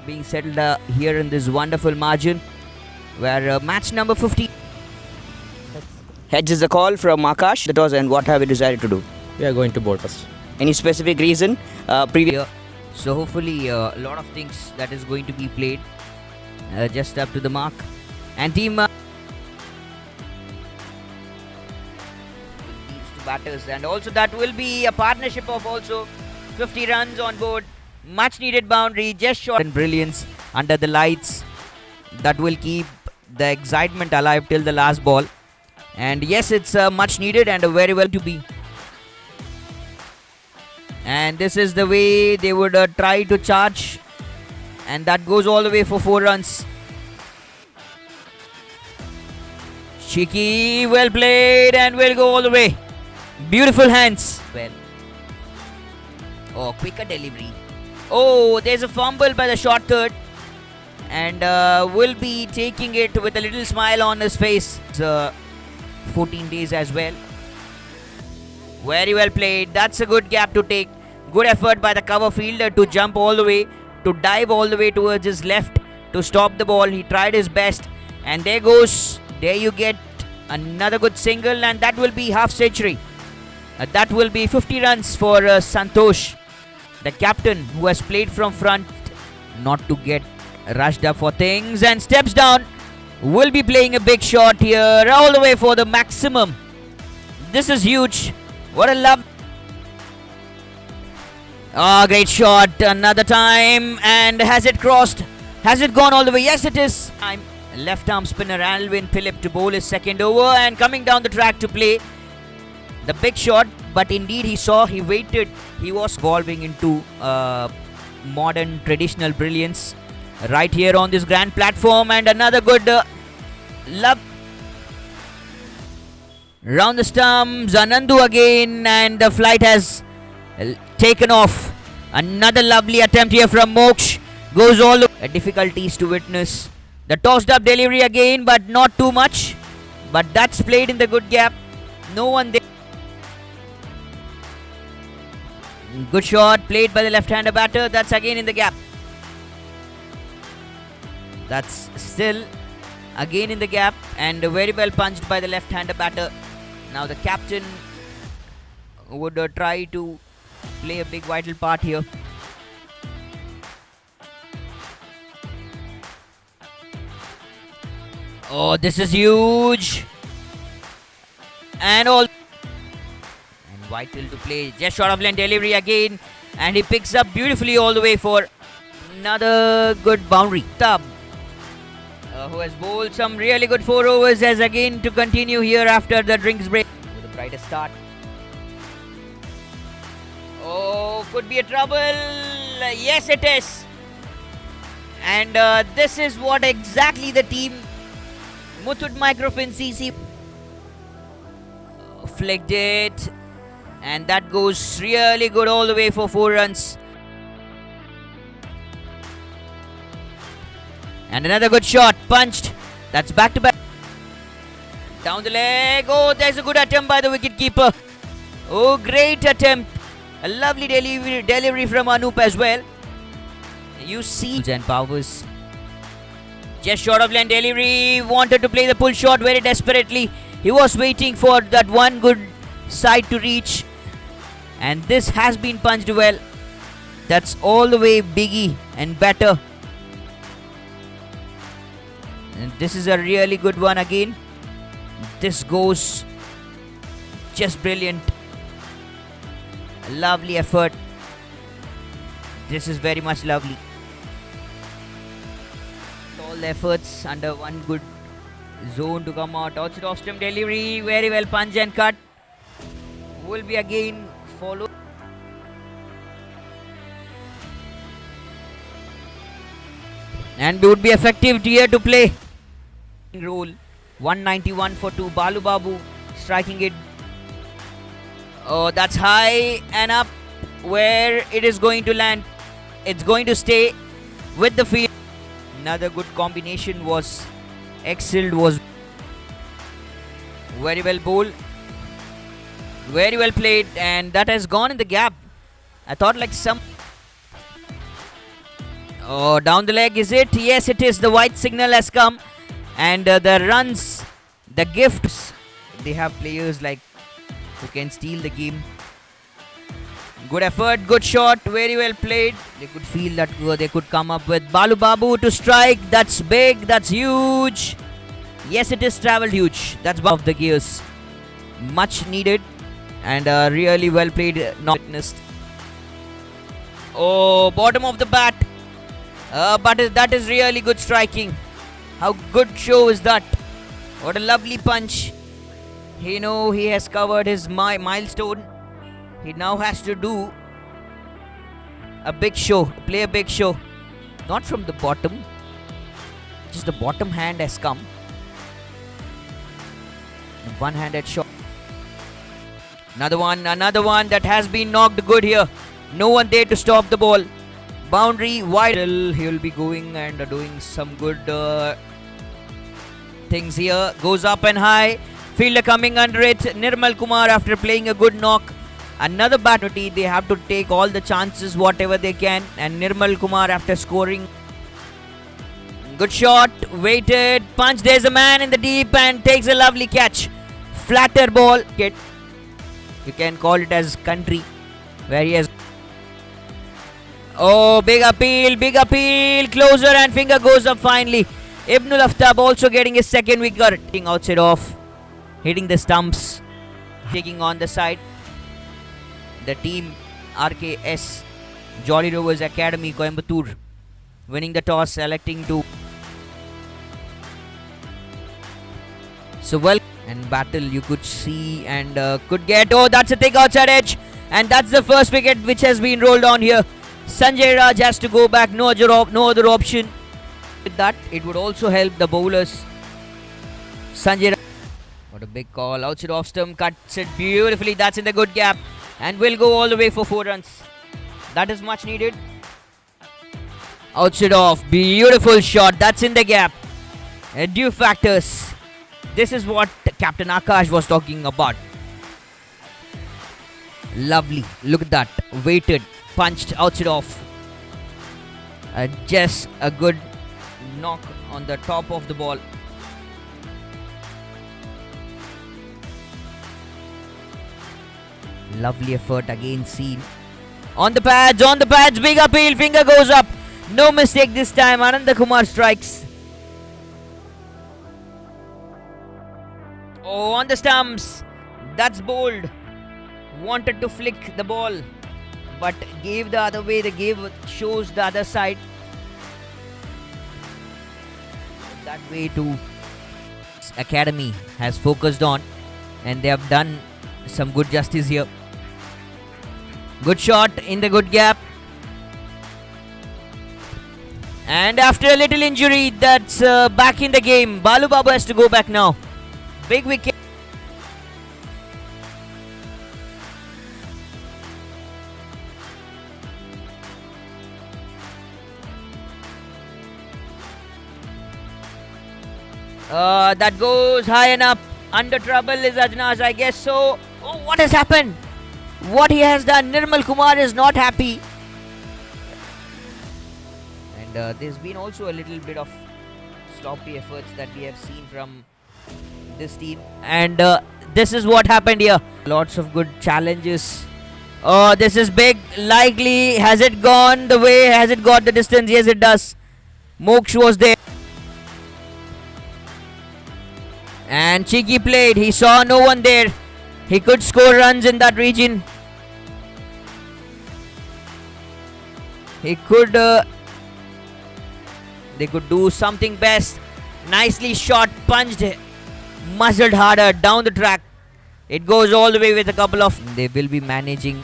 being settled here in this wonderful margin, where match number 50. Heads is the call from Akash. That was, and what have you decided to do? We are going to board first. Any specific reason? Previous. So hopefully a lot of things that is going to be played just up to the mark. And team these two batters, and also that will be a partnership of also 50 runs on board. Much needed boundary, just short and brilliance under the lights. That will keep the excitement alive till the last ball. And yes, it's much needed and very well to be. And this is the way they would try to charge, and that goes all the way for 4 runs. Cheeky, well played, and will go all the way. Beautiful hands. Well, oh, quicker delivery. Oh, there's a fumble by the short third, and will be taking it with a little smile on his face. It's 14 days as well. Very well played. That's a good gap to take. Good effort by the cover fielder to jump all the way, to dive all the way towards his left to stop the ball. He tried his best, and there goes. There you get another good single, and that will be half century. That will be 50 runs for Santosh, the captain who has played from front, not to get rushed up for things, and steps down. Will be playing a big shot here all the way for the maximum. This is huge. What a love. Ah, great shot. Another time. And has it crossed? Has it gone all the way? Yes, it is. I'm left arm spinner Alvin Phillip to bowl his second over, and coming down the track to play the big shot. But indeed he waited. He was evolving into modern traditional brilliance right here on this grand platform. And another good love. Round the stumps, Anandu again, and the flight has taken off. Another lovely attempt here from Moksh. Goes all the difficulties to witness. The tossed up delivery again, but not too much. But that's played in the good gap. No one there. Good shot played by the left-hander batter. That's again in the gap. That's still again in the gap, and very well punched by the left-hander batter. Now the captain would try to play a big vital part here. Oh, this is huge. And all. And vital to play. Just short of lane delivery again. And he picks up beautifully all the way for another good boundary. Tub, who has bowled some really good 4 overs, has again to continue here after the drinks break with a brighter start. Oh, could be a trouble. Yes, it is. And this is what exactly the team Muthoot Microfin CC flicked it, and that goes really good all the way for 4 runs. And another good shot, punched. That's back to back. Down the leg. Oh, there's a good attempt by the wicketkeeper. Oh, great attempt. A lovely delivery from Anup as well. You see, and Powers just short of lane delivery. Wanted to play the pull shot very desperately. He was waiting for that one good side to reach, and this has been punched well. That's all the way biggie and better. And this is a really good one again. This goes just brilliant. A lovely effort. This is very much lovely. All the efforts under one good zone to come out. Also off stump delivery. Very well punch and cut. Will be again followed. And would be effective here to play. Rule 191 for 2. Balu Babu striking it. Oh, that's high and up where it is going to land. It's going to stay with the field. Another good combination was excelled. Was very well bowled. Very well played, and that has gone in the gap. I thought like some Oh, down the leg, is it? Yes, it is. The white signal has come. And the runs, the gifts. They have players like who can steal the game. Good effort, good shot, very well played. They could feel that they could come up with Balu Babu to strike. That's big, that's huge. Yes, it is travelled huge. That's one of the gears. Much needed and really well played, not witnessed. Oh, bottom of the bat. But that is really good striking. How good show is that? What a lovely punch. He has covered his milestone. He now has to do a big show, play a big show. Not from the bottom, just the bottom hand has come. One-handed shot. Another one that has been knocked good here. No one there to stop the ball. Boundary wide. He will be going and doing some good things here. Goes up and high. Fielder coming under it. Nirmal Kumar after playing a good knock. Another opportunity. They have to take all the chances, whatever they can. And Nirmal Kumar after scoring. Good shot. Waited. Punch. There's a man in the deep and takes a lovely catch. Flatter ball. You can call it as country. Where he has. Oh, big appeal. Closer and finger goes up finally. Ibnul Aftab also getting his second wicket. Outside off. Hitting the stumps. Taking on the side. The team RKS Jolly Rovers Academy Coimbatore winning the toss, selecting to so well and battle you could see and could get. Oh, that's a thick outside edge and that's the first wicket which has been rolled on here. Sanjay Raj has to go back, no other option. With that, it would also help the bowlers. Sanjay Raj, what a big call, outside off stump, cuts it beautifully, that's in the good gap. And will go all the way for 4 runs. That is much needed. Outside off. Beautiful shot. That's in the gap. Due factors. This is what Captain Akash was talking about. Lovely. Look at that. Weighted. Punched outside off. Just a good knock on the top of the ball. Lovely effort again seen. On the pads, big appeal, finger goes up. No mistake this time, Ananda Kumar strikes. Oh, on the stumps. That's bold. Wanted to flick the ball, but gave the other way, shows the other side. That way to Academy has focused on and they have done some good justice here. Good shot in the good gap. And after a little injury, that's back in the game. Balu Babu has to go back now. Big wicket. That goes high and up. Under trouble is Ajnas, I guess so. Oh, what has happened? What he has done, Nirmal Kumar is not happy. And there's been also a little bit of sloppy efforts that we have seen from this team. And this is what happened here. Lots of good challenges. Oh, this is big. Likely. Has it gone the way? Has it got the distance? Yes, it does. Moksh was there. And cheeky played. He saw no one there. He could score runs in that region. He could. They could do something best. Nicely shot, punched, muzzled harder down the track. It goes all the way with a couple of. They will be managing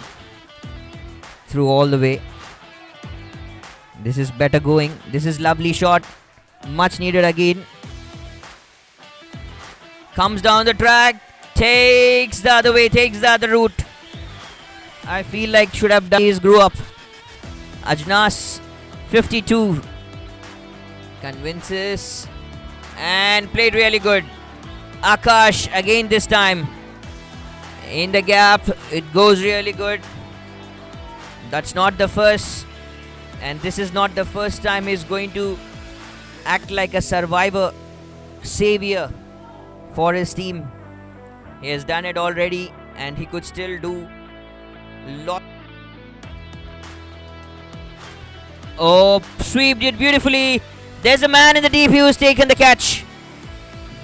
through all the way. This is better going. This is lovely shot. Much needed again. Comes down the track. Takes the other way. Takes the other route. I feel like should have done. He grew up. Ajnas 52. Convinces. And played really good. Akash again this time. In the gap. It goes really good. That's not the first And this is not the first time he's going to act like a survivor, savior for his team. He has done it already, and he could still do lot. Oh, sweeped it beautifully. There's a man in the deep who has taken the catch.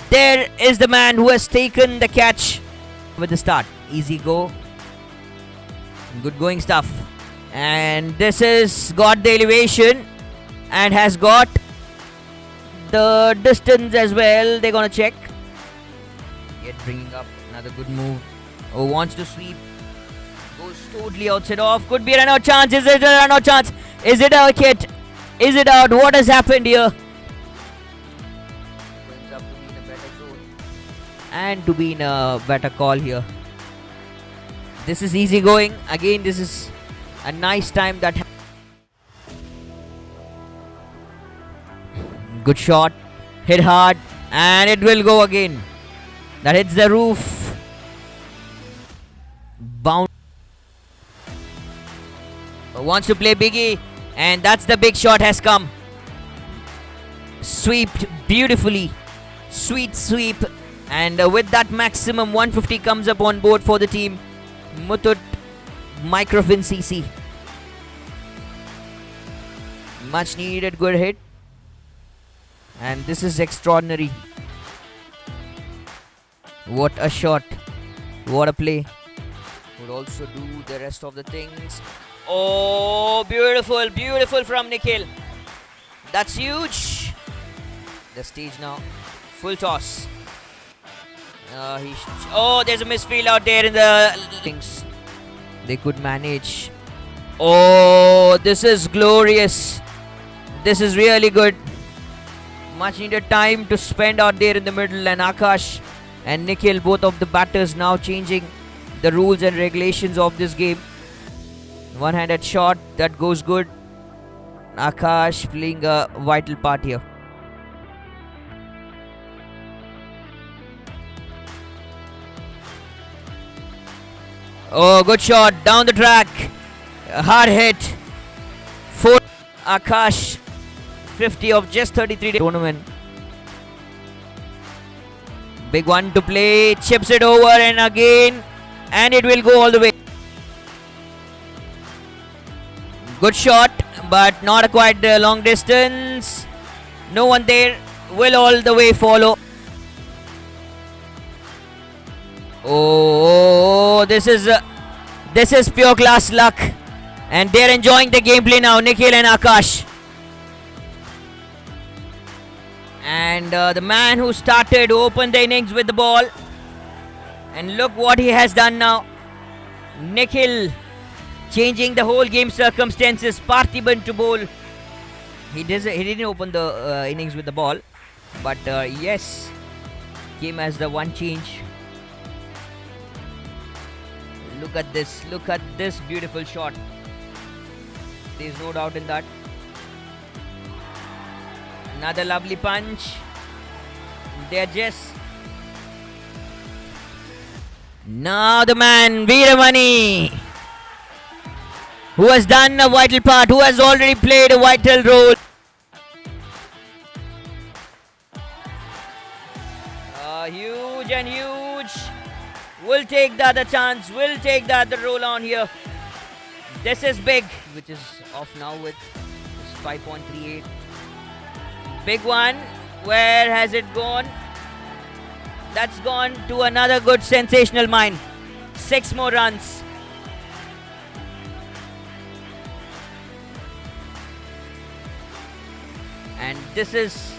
There is the man who has taken the catch with the start. Easy go. Good going stuff. And this has got the elevation and has got the distance as well. They're going to check. Yet bringing up another good move. Oh, wants to sweep. Goes totally outside off. Could be a run-out chance. Is it a run-out chance? Is it a hit? Is it out? What has happened here? Brings up to be in a better zone. And to be in a better call here. This is easy going. Again, this is a nice time that. Good shot. Hit hard. And it will go again. That hits the roof. Bound. Wants to play biggie. And that's the big shot has come. Sweeped beautifully. Sweet sweep. And with that maximum 150 comes up on board for the team. Mutut Microfin CC. Much needed good hit. And this is extraordinary. What a shot. What a play. Would also do the rest of the things. Oh, beautiful, beautiful from Nikhil. That's huge. The stage now. Full toss. There's a misfield out there in the things. They could manage. Oh, this is glorious. This is really good. Much needed time to spend out there in the middle. And Akash and Nikhil, both of the batters, now changing the rules and regulations of this game. One-handed shot that goes good. Akash playing a vital part here. Oh, good shot down the track. A hard hit. 4. Akash 50 of just 33 tournament. Big one to play. Chips it over and again. And it will go all the way. Good shot, but not quite the long distance. No one there. Will all the way follow. Oh, this is pure class luck. And they're enjoying the gameplay now, Nikhil and Akash. And the man who started to open the innings with the ball. And look what he has done now. Nikhil changing the whole game circumstances. Parthiban to bowl. He didn't open the innings with the ball. But yes, came as the one change. Look at this. Look at this beautiful shot. There's no doubt in that. Another lovely punch. They're just. Now the man, Veeramani, who has done a vital part, who has already played a vital role. Huge and huge. Will take the other chance. Will take the other role on here. This is big, which is off now with 5.38. Big one. Where has it gone? That's gone to another good sensational mine. 6 more runs. And this is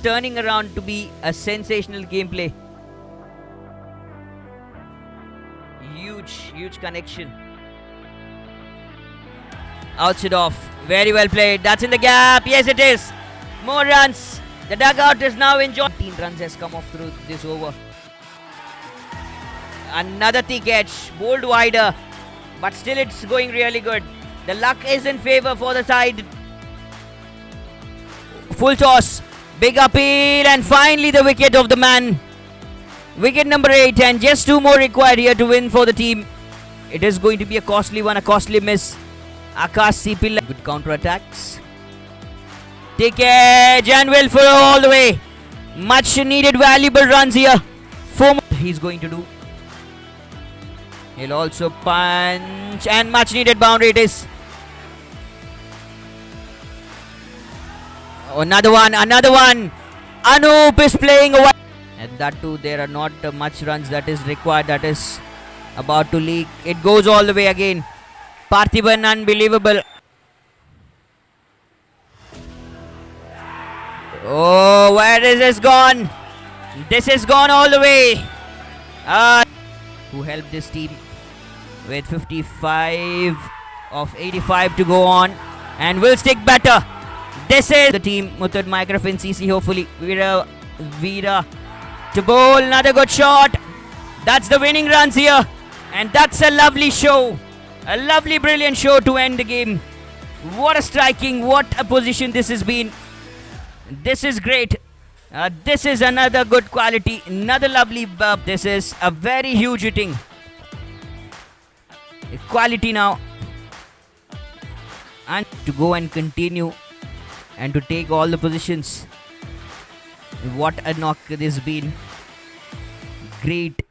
turning around to be a sensational gameplay. Huge connection. Outside off. Very well played. That's in the gap. Yes, it is. More runs. The dugout is now enjoying. 18 runs has come off through this over. Another thick edge. Bowled wider. But still it's going really good. The luck is in favor for the side. Full toss. Big appeal. And finally the wicket of the man. Wicket number 8. And just 2 more required here to win for the team. It is going to be a costly one. A costly miss. Akash CP good counter attacks. Take care, Jan will follow all the way. Much needed valuable runs here. 4 more he's going to do. He'll also punch and much needed boundary it is. Oh, another one. Anup is playing away. And that too, there are not much runs that is required. That is about to leak. It goes all the way again. Parthiban, unbelievable. Oh, where is this gone? This is gone all the way. Who helped this team with 55 of 85 to go on and will stick better. This is the team. Mutad Microphone CC hopefully. Veera to bowl. Another good shot. That's the winning runs here. And that's a lovely show. A lovely brilliant show to end the game. What a striking. What a position this has been. This is great. This is another good quality. Another lovely this is a very huge hitting. Quality now. And to go and continue and to take all the positions. What a knock this has been. Great